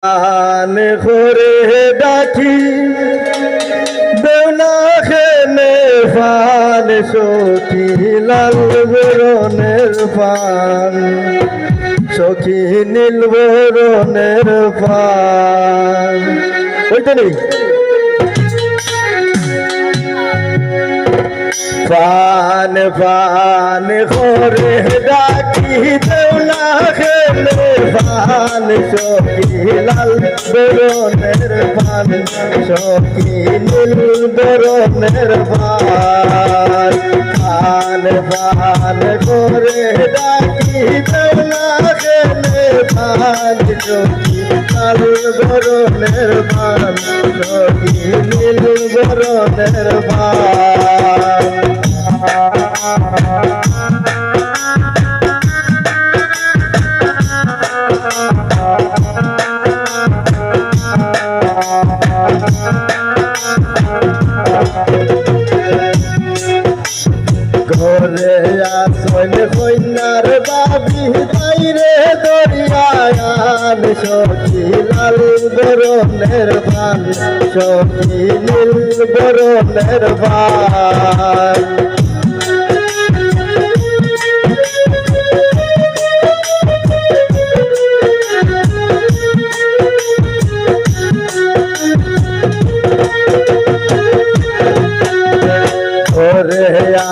আন করে ডাকি দেওনা খেনে ফান সখী লাল বরণের পান সখী নীল বরণের পান ওইটা নেই পান পান করে ডাকি দেওনা খেলে পান সখী লাল বরণের পান সখী নীল বরণের পান পান পান করে ডাকি দেওনা খেলে পান সখী লাল বরণের পান সখী নীল বরণের পান ঘরে আসল কন্যার বাবি বাইরে দরিয়ায়ান সখী লাল বরণের পান সখী নীল বরণের পান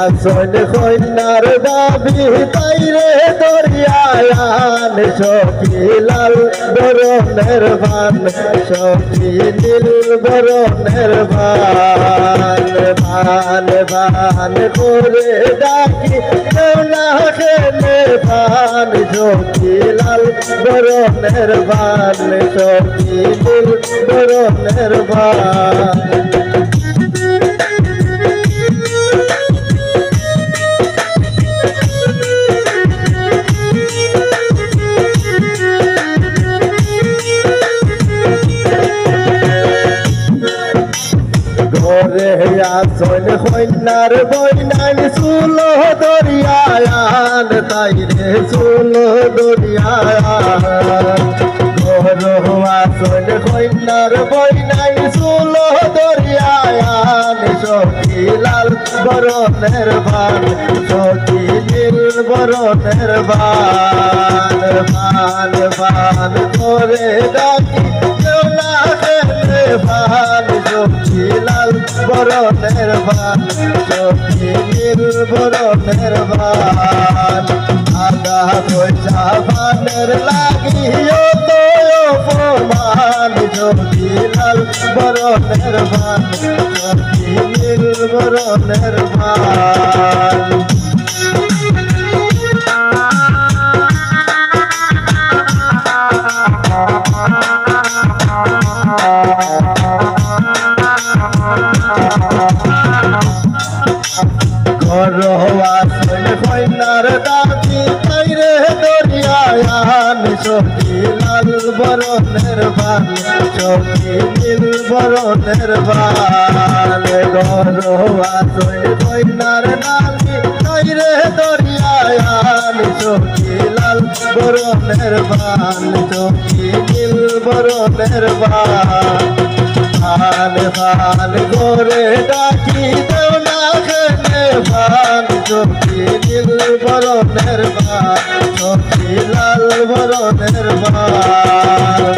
আসল কন্যার দাবি তাইরে দরিয়ায়ান সখী লাল বরণের পান সখী নীল বরণের পান পান পান করে ডাকি দেওনা খেলে পান সখী লাল বরণের পান সখী নীল বরণের পান ঘরে আসল কন্যার বইনান চুল দরিয়ায়ান তাইরে চুল দরিয়ায়ান ঘর আসল কন্যার বইনান চুল দরিয়ায়ান সখী লাল বরণের পান সখী নীল বরণের পান পান পান করে ডাকি দেওনা খেলে পান সখী লাল বরণের পান সখী নীল বরণের পান আদা পয়সা পানের লাগিও তো অপমান সখী লাল বরণের পান সখী নীল বরণের পান আসল কন্যার দাবি তাইরে দরিয়ায়ান সখী লাল বরণের পান সখী নীল বরণের পান ঘর আসল কন্যার দাবি তাইরে দরিয়ায়ান সখী লাল বরণের পান সখী নীল বরণের পান পান পান করে ডাকি দেওনা খেলে পান সখী নীল বরণের পান সখী লাল বরণের পান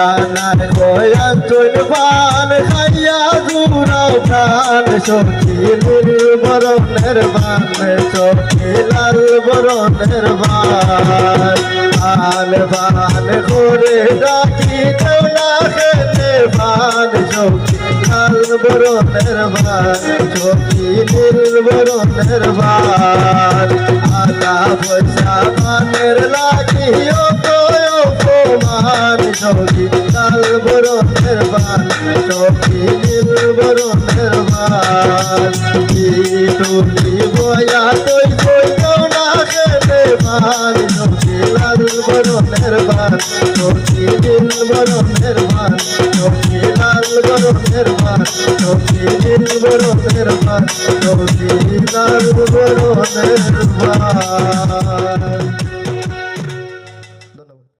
আনার কয়া চল পান খাইয়া গুড়াও প্রাণ সখী নীল বরণের পান সখী লাল বরণের পান পান পান করে ডাকি দেওনা খেলে পান সখী লাল বরণের পান সখী নীল বরণের পান আদা পয়সা পানের লাগিও তো অপমান সখী লাল বরণের পান সখী নীল বরণের পান তুলি বয়া তুই বই দেওনা খেলে পান সখী লাল বরণের পান সখী নীল বরণের পান সখী লাল বরণের মান সখী নীল বরণের মান সখী লাল বরণের মান